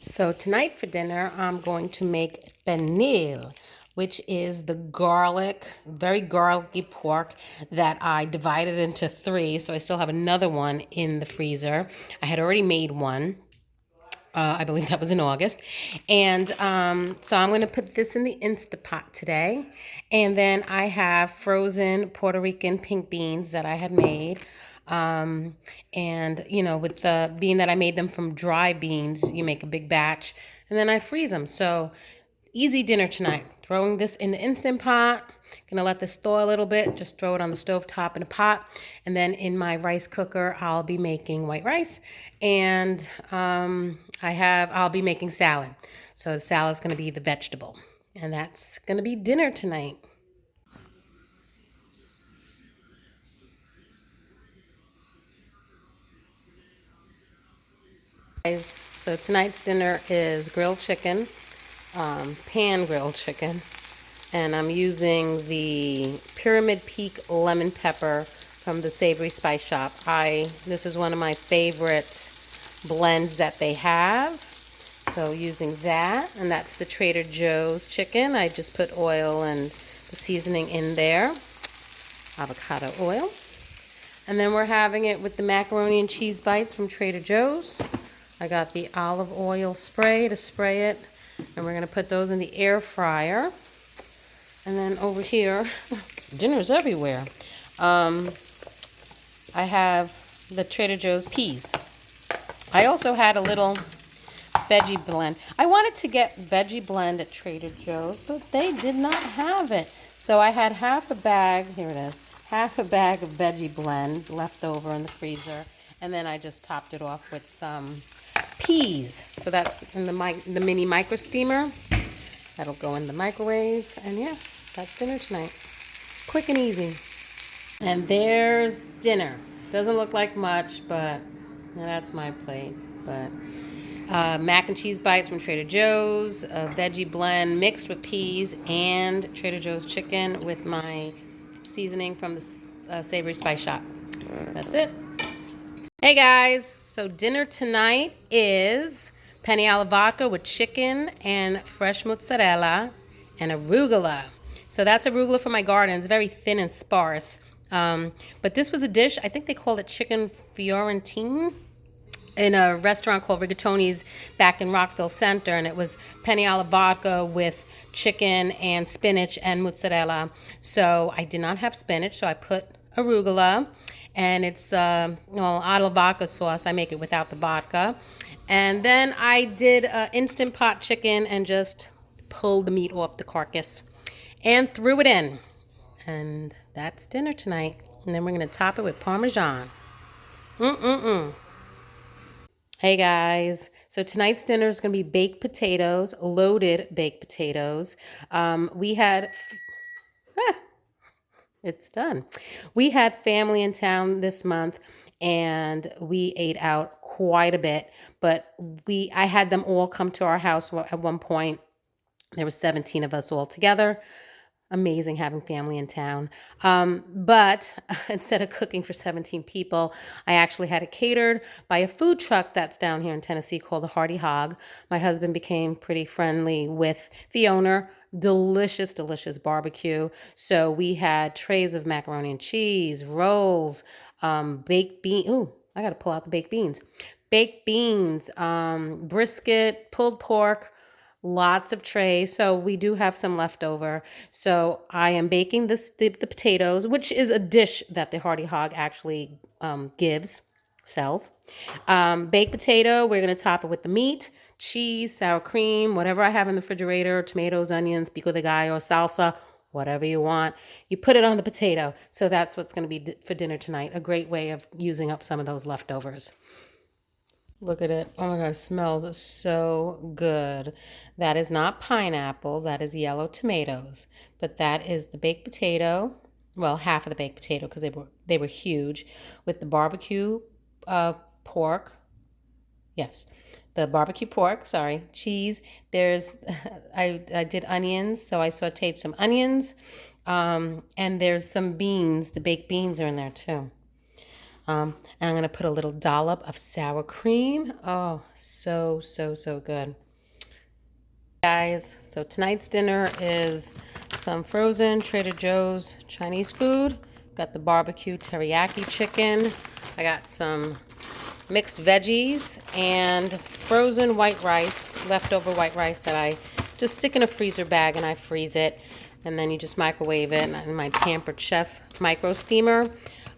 So tonight for dinner, I'm going to make penne, which is the very garlicky pork that I divided into three. So I still have another one in the freezer. I had already made one. I believe that was in August. And so I'm going to put this in the Instapot today. And then I have frozen Puerto Rican pink beans that I had made. And, with the being that I made them from dry beans, you make a big batch and then I freeze them. So easy dinner tonight. Throwing this in the Instant Pot. Gonna let this thaw a little bit. Just throw it on the stove top in a pot. And then in my rice cooker, I'll be making white rice. And I'll be making salad. So the salad's gonna be the vegetable. And that's gonna be dinner tonight. Guys, so tonight's dinner is grilled chicken, pan grilled chicken. And I'm using the Pyramid Peak lemon pepper from the Savory Spice Shop. This is one of my favorite blends that they have. So using that, and that's the Trader Joe's chicken. I just put oil and the seasoning in there, avocado oil. And then we're having it with the macaroni and cheese bites from Trader Joe's. I got the olive oil spray to spray it, and we're gonna put those in the air fryer. And then over here, dinner's everywhere. I have the Trader Joe's peas. I also had a little veggie blend. I wanted to get veggie blend at Trader Joe's, but they did not have it. So I had half a bag, here it is, half a bag of veggie blend left over in the freezer. And then I just topped it off with some peas. So that's in the mini micro steamer. That'll go in the microwave. And yeah, that's dinner tonight. Quick and easy. And there's dinner. Doesn't look like much, but that's my plate. But mac and cheese bites from Trader Joe's, a veggie blend mixed with peas, and Trader Joe's chicken with my seasoning from the Savory Spice Shop. That's it. Hey guys, so dinner tonight is penne alla vodka with chicken and fresh mozzarella and arugula. So that's arugula from my garden. It's very thin and sparse. But this was a dish, I think they called it chicken Fiorentine in a restaurant called Rigatoni's back in Rockville Center, and it was penne alla vodka with chicken and spinach and mozzarella. So I did not have spinach, so I put arugula, and it's alla vodka sauce. I make it without the vodka. And then I did Instant Pot chicken and just pulled the meat off the carcass and threw it in. And that's dinner tonight. And then we're going to top it with parmesan. Mm-mm-mm. Hey guys, so tonight's dinner is going to be baked potatoes, loaded baked potatoes. We had, it's done. We had family in town this month and we ate out quite a bit, but I had them all come to our house at one point. There were 17 of us all together. Amazing having family in town. But instead of cooking for 17 people, I actually had it catered by a food truck that's down here in Tennessee called the Hardy Hog. My husband became pretty friendly with the owner. Delicious, delicious barbecue. So we had trays of macaroni and cheese, rolls, baked beans. Ooh, I got to pull out the baked beans. Baked beans, brisket, pulled pork, lots of trays. So we do have some left over. So I am baking the potatoes, which is a dish that the Hardy Hog actually sells. Baked potato, we're going to top it with the meat, cheese, sour cream, whatever I have in the refrigerator, tomatoes, onions, pico de gallo, salsa, whatever you want. You put it on the potato. So that's what's going to be for dinner tonight. A great way of using up some of those leftovers. Look at it. Oh my God, it smells so good. That is not pineapple. That is yellow tomatoes. But that is the baked potato. Well, half of the baked potato because they were huge with the barbecue pork. Yes. The barbecue pork, sorry, cheese. There's I did onions, so I sauteed some onions. And there's some beans. The baked beans are in there too. And I'm going to put a little dollop of sour cream. Oh, so, so, so good. Guys, so tonight's dinner is some frozen Trader Joe's Chinese food. Got the barbecue teriyaki chicken. I got some mixed veggies and frozen white rice, leftover white rice that I just stick in a freezer bag and I freeze it. And then you just microwave it in my Pampered Chef micro steamer.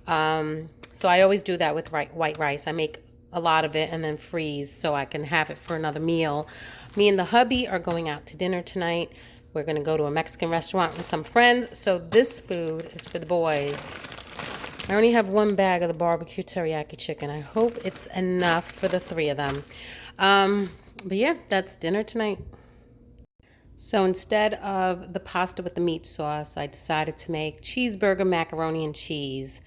So I always do that with white rice. I make a lot of it and then freeze so I can have it for another meal. Me and the hubby are going out to dinner tonight. We're going to go to a Mexican restaurant with some friends. So this food is for the boys. I only have one bag of the barbecue teriyaki chicken. I hope it's enough for the three of them. But yeah, that's dinner tonight. So instead of the pasta with the meat sauce, I decided to make cheeseburger macaroni and cheese.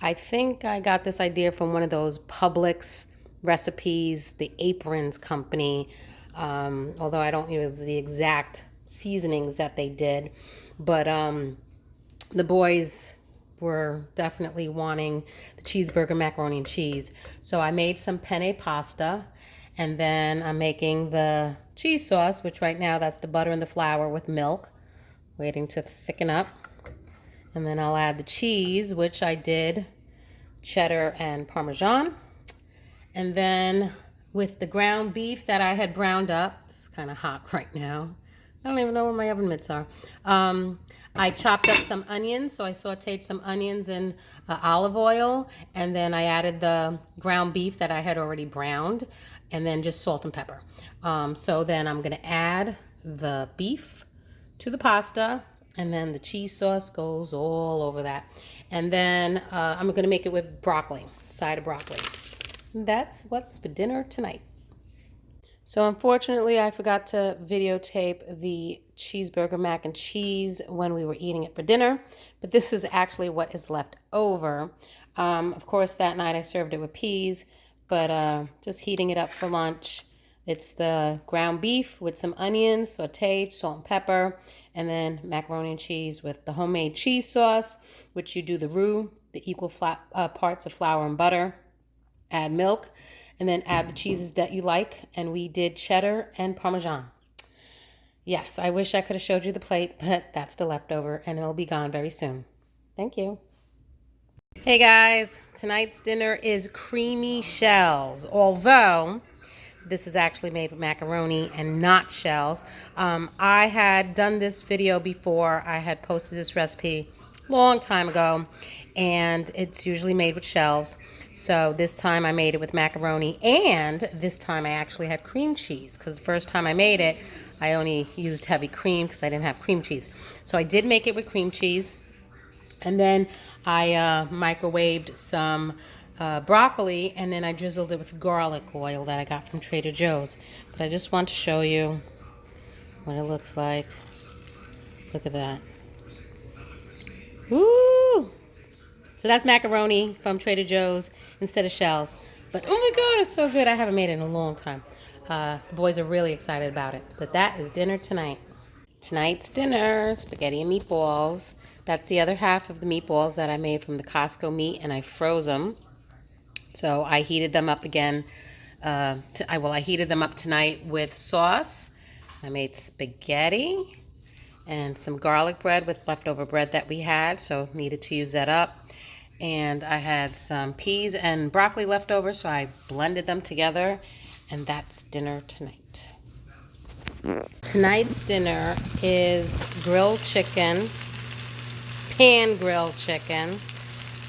I think I got this idea from one of those Publix recipes, the Aprons company, although I don't use the exact seasonings that they did. But the boys were definitely wanting the cheeseburger macaroni and cheese. So I made some penne pasta, and then I'm making the cheese sauce, which right now that's the butter and the flour with milk, waiting to thicken up. And then I'll add the cheese, which I did cheddar and parmesan. And then with the ground beef that I had browned up, it's kind of hot right now. I don't even know where my oven mitts are. I chopped up some onions, so I sauteed some onions in olive oil, and then I added the ground beef that I had already browned, and then just salt and pepper. So then I'm going to add the beef to the pasta, and then the cheese sauce goes all over that. And then I'm going to make it with broccoli, side of broccoli. That's what's for dinner tonight. So unfortunately, I forgot to videotape the cheeseburger mac and cheese when we were eating it for dinner, but this is actually what is left over. Of course, that night I served it with peas, but just heating it up for lunch. It's the ground beef with some onions, sauteed, salt and pepper, and then macaroni and cheese with the homemade cheese sauce, which you do the roux, the equal parts of flour and butter, add milk, and then add the cheeses that you like. And we did cheddar and parmesan. Yes, I wish I could have showed you the plate, but that's the leftover, and it'll be gone very soon. Thank you. Hey guys, tonight's dinner is creamy shells, although this is actually made with macaroni and not shells. I had done this video before. I had posted this recipe a long time ago, and it's usually made with shells. So this time I made it with macaroni, and this time I actually had cream cheese, because the first time I made it, I only used heavy cream because I didn't have cream cheese. So I did make it with cream cheese, and then I microwaved some broccoli, and then I drizzled it with garlic oil that I got from Trader Joe's. But I just want to show you what it looks like. Look at that. Woo! So that's macaroni from Trader Joe's instead of shells. But oh my God, it's so good. I haven't made it in a long time. The boys are really excited about it. But that is dinner tonight. Tonight's dinner, spaghetti and meatballs. That's the other half of the meatballs that I made from the Costco meat, and I froze them. So I heated them up again. I heated them up tonight with sauce. I made spaghetti and some garlic bread with leftover bread that we had, so needed to use that up. And I had some peas and broccoli left over, so I blended them together, and that's dinner tonight. Tonight's dinner is grilled chicken, pan grilled chicken,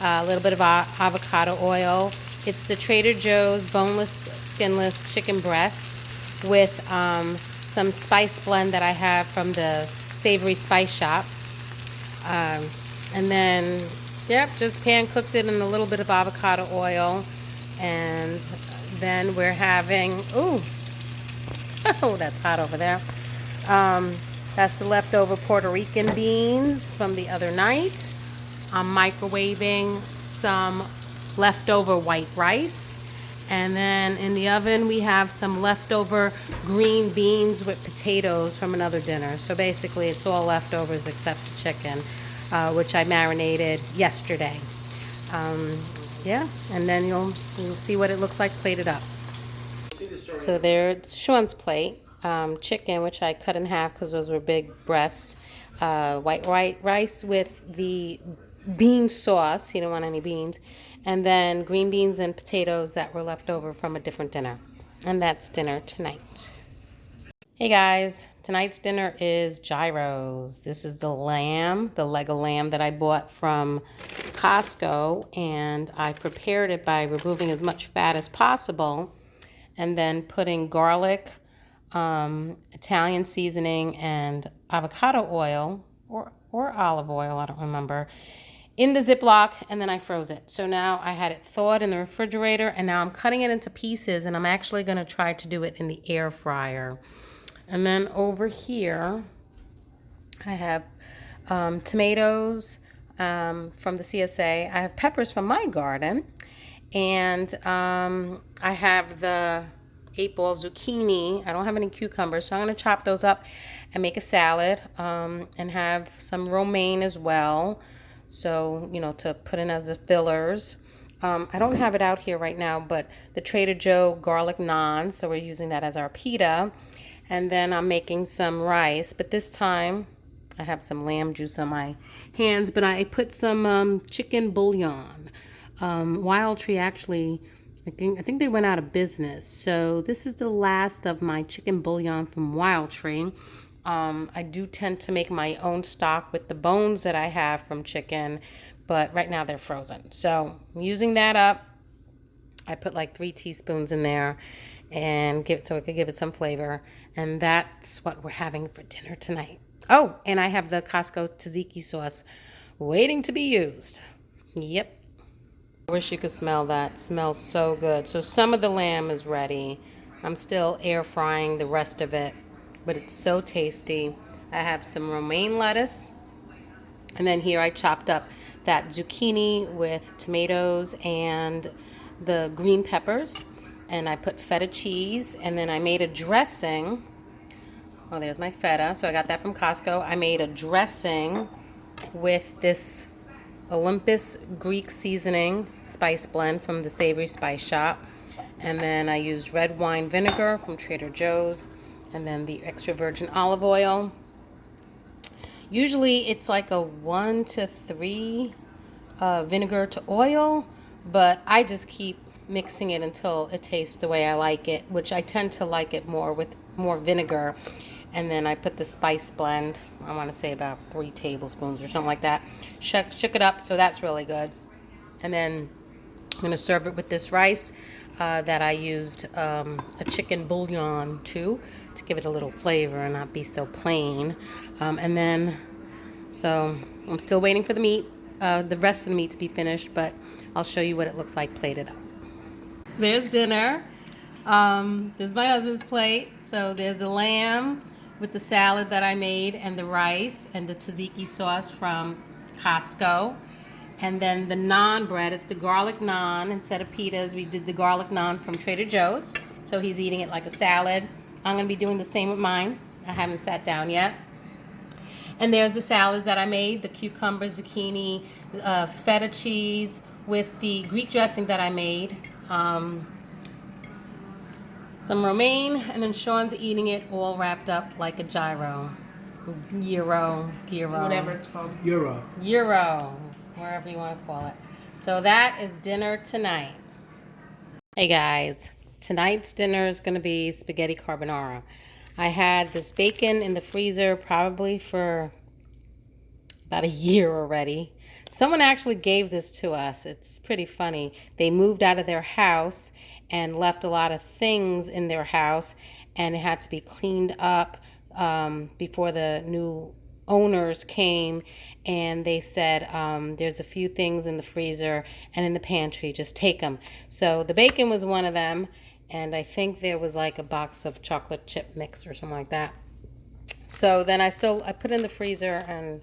a little bit of avocado oil. It's the Trader Joe's boneless, skinless chicken breasts with some spice blend that I have from the Savory Spice Shop. And then, yep, just pan cooked it in a little bit of avocado oil. And then we're having, ooh, oh, that's hot over there. That's the leftover Puerto Rican beans from the other night. I'm microwaving some leftover white rice. And then in the oven, we have some leftover green beans with potatoes from another dinner. So basically, it's all leftovers except the chicken, which I marinated yesterday. Yeah, and then you'll see what it looks like plated up. So there's Sean's plate. Chicken, which I cut in half because those were big breasts. White rice with the bean sauce. He didn't want any beans. And then green beans and potatoes that were left over from a different dinner. And that's dinner tonight. Hey guys, tonight's dinner is gyros. This is the lamb, the leg of lamb that I bought from Costco, and I prepared it by removing as much fat as possible and then putting garlic, Italian seasoning, and avocado oil or olive oil, I don't remember, in the Ziploc, and then I froze it. So now I had it thawed in the refrigerator, and now I'm cutting it into pieces, and I'm actually going to try to do it in the air fryer. And then over here, I have tomatoes from the CSA. I have peppers from my garden. And I have the 8-ball zucchini. I don't have any cucumbers, so I'm going to chop those up and make a salad and have some romaine as well. So, you know, to put in as the fillers. I don't have it out here right now, but the Trader Joe garlic naan, so we're using that as our pita. And then I'm making some rice, but this time I have some lamb juice on my hands, but I put some chicken bouillon. Wild Tree actually, I think they went out of business. So this is the last of my chicken bouillon from Wild Tree. I do tend to make my own stock with the bones that I have from chicken, but right now they're frozen. So I'm using that up. I put like 3 teaspoons in there and so it could give it some flavor. And that's what we're having for dinner tonight. Oh, and I have the Costco tzatziki sauce waiting to be used. Yep. I wish you could smell that. It smells so good. So some of the lamb is ready. I'm still air frying the rest of it, but it's so tasty. I have some romaine lettuce, and then here I chopped up that zucchini with tomatoes and the green peppers, and I put feta cheese, and then I made a dressing. Oh, there's my feta. So I got that from Costco. I made a dressing with this Olympus Greek seasoning spice blend from the Savory Spice Shop. And then I used red wine vinegar from Trader Joe's, and then the extra virgin olive oil. Usually it's like a 1 to 3 vinegar to oil, but I just keep mixing it until it tastes the way I like it, which I tend to like it more with more vinegar. And then I put the spice blend, I want to say about 3 tablespoons or something like that. Shook it up, so that's really good. And then I'm going to serve it with this rice that I used a chicken bouillon to give it a little flavor and not be so plain. And then, so I'm still waiting for the meat, the rest of the meat to be finished, but I'll show you what it looks like plated up. There's dinner. This is my husband's plate. So there's the lamb with the salad that I made and the rice and the tzatziki sauce from Costco. And then the naan bread, it's the garlic naan. Instead of pitas, we did the garlic naan from Trader Joe's. So he's eating it like a salad. I'm going to be doing the same with mine. I haven't sat down yet. And there's the salads that I made, the cucumber, zucchini, feta cheese with the Greek dressing that I made. Some romaine, and then Sean's eating it all wrapped up like a gyro. Gyro. Whatever it's called. Gyro, wherever you want to call it. So that is dinner tonight. Hey guys, tonight's dinner is going to be spaghetti carbonara. I had this bacon in the freezer probably for about a year already. Someone actually gave this to us. It's pretty funny. They moved out of their house and left a lot of things in their house, and it had to be cleaned up before the new owners came, and they said there's a few things in the freezer and in the pantry, just take them. So the bacon was one of them, and I think there was like a box of chocolate chip mix or something like that. So then I put it in the freezer and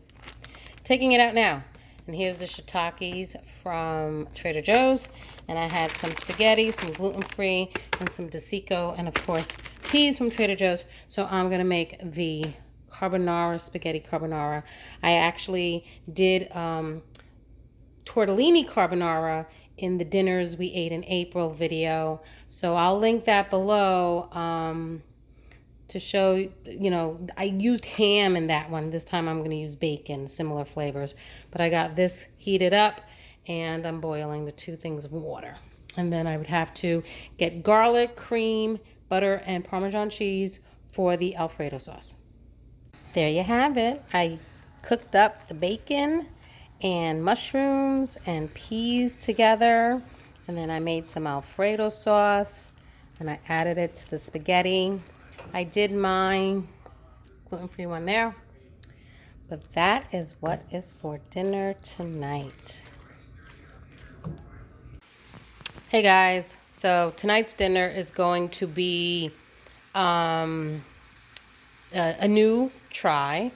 taking it out now. And here's the shiitakes from Trader Joe's. And I had some spaghetti, some gluten-free, and some Desico, and of course, peas from Trader Joe's. So I'm going to make the carbonara, spaghetti carbonara. I actually did tortellini carbonara in the dinners we ate in April video. So I'll link that below to show, I used ham in that one. This time I'm going to use bacon, similar flavors. But I got this heated up and I'm boiling the 2 things of water. And then I would have to get garlic, cream, butter, and Parmesan cheese for the Alfredo sauce. There you have it. I cooked up the bacon and mushrooms and peas together. And then I made some Alfredo sauce and I added it to the spaghetti. I did my gluten-free one there. But that is what is for dinner tonight. Hey guys, so tonight's dinner is going to be a new try.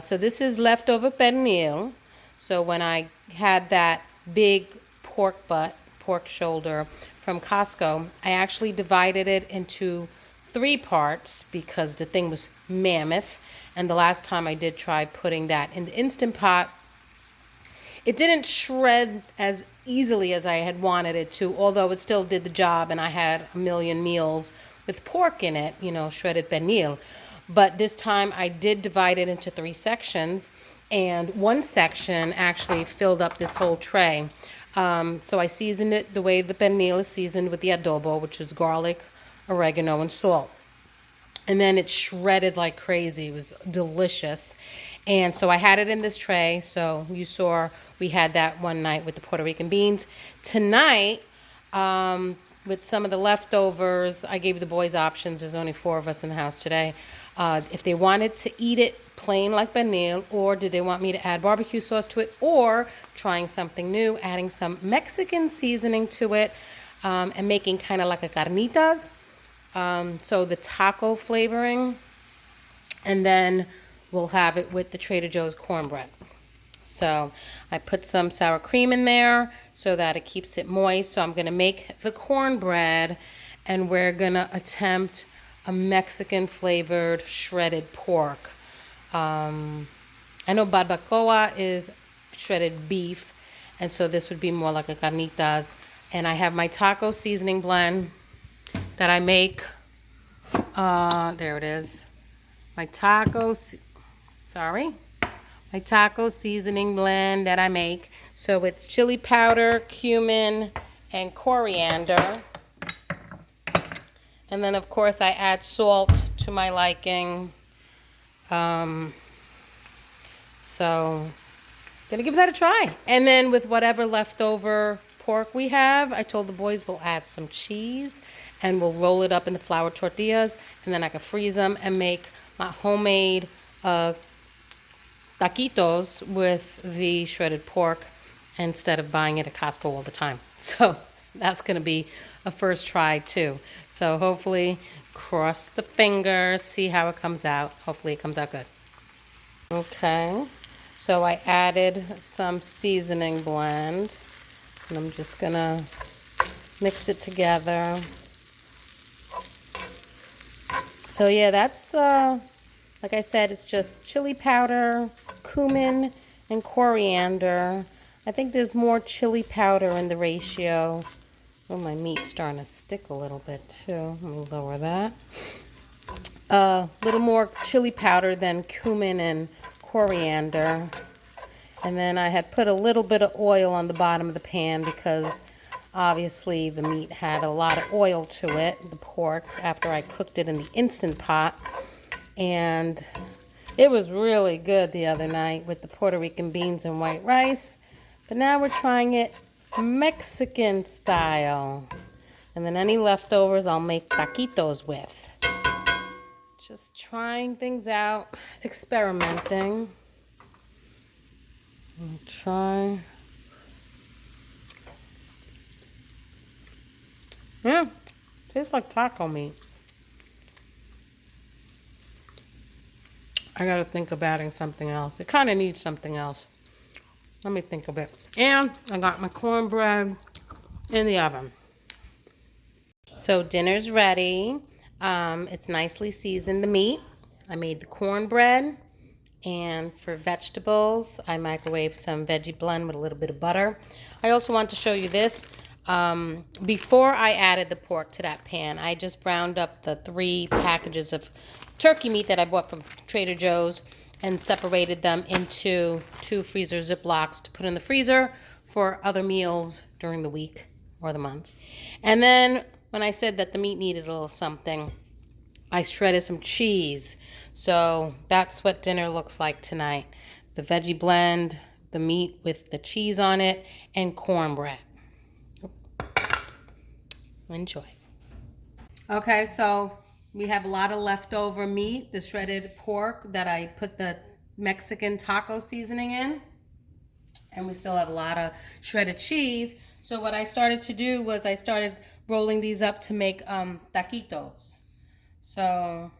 So this is leftover pernil. So when I had that big pork shoulder from Costco, I actually divided it into 3 parts because the thing was mammoth. And the last time I did try putting that in the Instant Pot, it didn't shred as easily as I had wanted it to, although it still did the job and I had a million meals with pork in it, shredded pernil. But this time I did divide it into 3 sections, and one section actually filled up this whole tray. So I seasoned it the way the pernil is seasoned with the adobo, which is garlic, oregano, and salt. And then it shredded like crazy. It was delicious. And so I had it in this tray. So you saw we had that one night with the Puerto Rican beans. Tonight, with some of the leftovers, I gave the boys options. There's only 4 of us in the house today. If they wanted to eat it plain like pernil, or did they want me to add barbecue sauce to it, or trying something new, adding some Mexican seasoning to it, and making kind of like a carnitas. So the taco flavoring, and then we'll have it with the Trader Joe's cornbread. So I put some sour cream in there so that it keeps it moist. So I'm going to make the cornbread, and we're going to attempt a Mexican flavored shredded pork. I know barbacoa is shredded beef, and so this would be more like a carnitas. And I have my taco seasoning blend that I make. There it is. My taco seasoning blend that I make. So it's chili powder, cumin, and coriander. And then of course I add salt to my liking. So gonna give that a try. And then with whatever leftover pork we have, I told the boys we'll add some cheese and we'll roll it up in the flour tortillas, and then I can freeze them and make my homemade taquitos with the shredded pork instead of buying it at Costco all the time. So that's going to be a first try too. So hopefully, cross the fingers, see how it comes out. Hopefully it comes out good. Okay, so I added some seasoning blend, and I'm just going to mix it together. So yeah, that's, like I said, it's just chili powder, cumin, and coriander. I think there's more chili powder in the ratio. Oh, my meat's starting to stick a little bit too. Let me lower that. A little more chili powder than cumin and coriander. And then I had put a little bit of oil on the bottom of the pan because obviously the meat had a lot of oil to it, the pork, after I cooked it in the Instant Pot. And it was really good the other night with the Puerto Rican beans and white rice. But now we're trying it Mexican style. And then any leftovers I'll make taquitos with. Just trying things out, experimenting. I'll try. Yeah, tastes like taco meat. I gotta think of adding something else. It kind of needs something else. Let me think of it. And I got my cornbread in the oven. So dinner's ready. It's nicely seasoned, the meat. I made the cornbread, And for vegetables, I microwaved some veggie blend with a little bit of butter. I also want to show you this. Before I added the pork to that pan, I just browned up the 3 packages of turkey meat that I bought from Trader Joe's and separated them into 2 freezer Ziplocs to put in the freezer for other meals during the week or the month. And then when I said that the meat needed a little something, I shredded some cheese. So that's what dinner looks like tonight. The veggie blend, the meat with the cheese on it, and cornbread. Enjoy. Okay, so we have a lot of leftover meat, the shredded pork that I put the Mexican taco seasoning in. And we still have a lot of shredded cheese. So what I started to do was I started rolling these up to make taquitos. So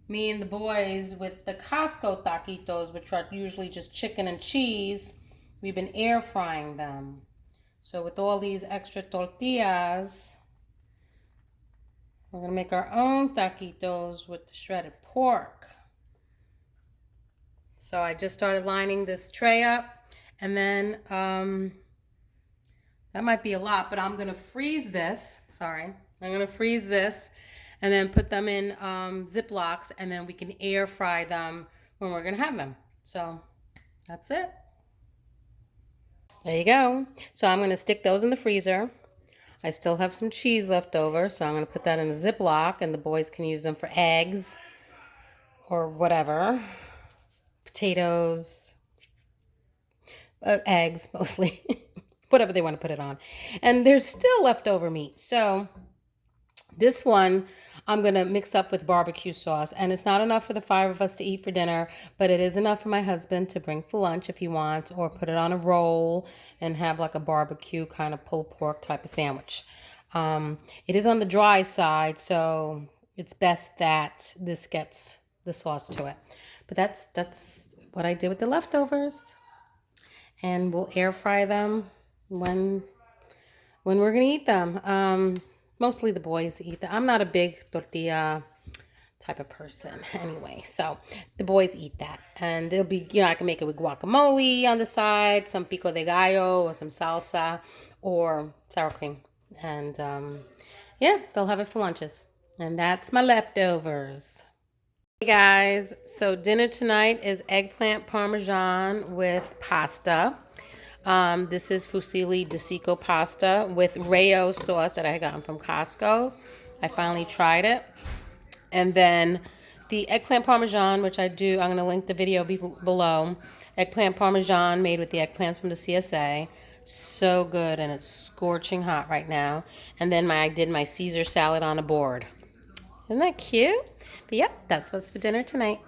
me and the boys with the Costco taquitos, which are usually just chicken and cheese, we've been air frying them. So with all these extra tortillas, we're going to make our own taquitos with the shredded pork. So I just started lining this tray up. And then, that might be a lot, but I'm going to freeze this. Sorry. I'm going to freeze this and then put them in Ziplocs, and then we can air fry them when we're going to have them. So that's it. There you go. So I'm going to stick those in the freezer. I still have some cheese left over, so I'm going to put that in a Ziploc, and the boys can use them for eggs or whatever. Potatoes. Eggs, mostly. Whatever they want to put it on. And there's still leftover meat. So this one I'm going to mix up with barbecue sauce. And it's not enough for the 5 of us to eat for dinner, but it is enough for my husband to bring for lunch if he wants, or put it on a roll and have like a barbecue kind of pulled pork type of sandwich. It is on the dry side, so it's best that this gets the sauce to it. But that's what I did with the leftovers. And we'll air fry them when we're going to eat them. Mostly the boys eat them. I'm not a big tortilla type of person anyway. So the boys eat that. And it'll be, I can make it with guacamole on the side, some pico de gallo or some salsa or sour cream. And yeah, they'll have it for lunches. And that's my leftovers. Hey guys, so dinner tonight is eggplant parmesan with pasta. This is fusilli di Sico pasta with Rayo sauce that I got from Costco. I finally tried it. And then the eggplant parmesan, which I'm going to link the video below. Eggplant parmesan made with the eggplants from the CSA. So good, and it's scorching hot right now. And then I did my Caesar salad on a board. Isn't that cute? But yep, that's what's for dinner tonight.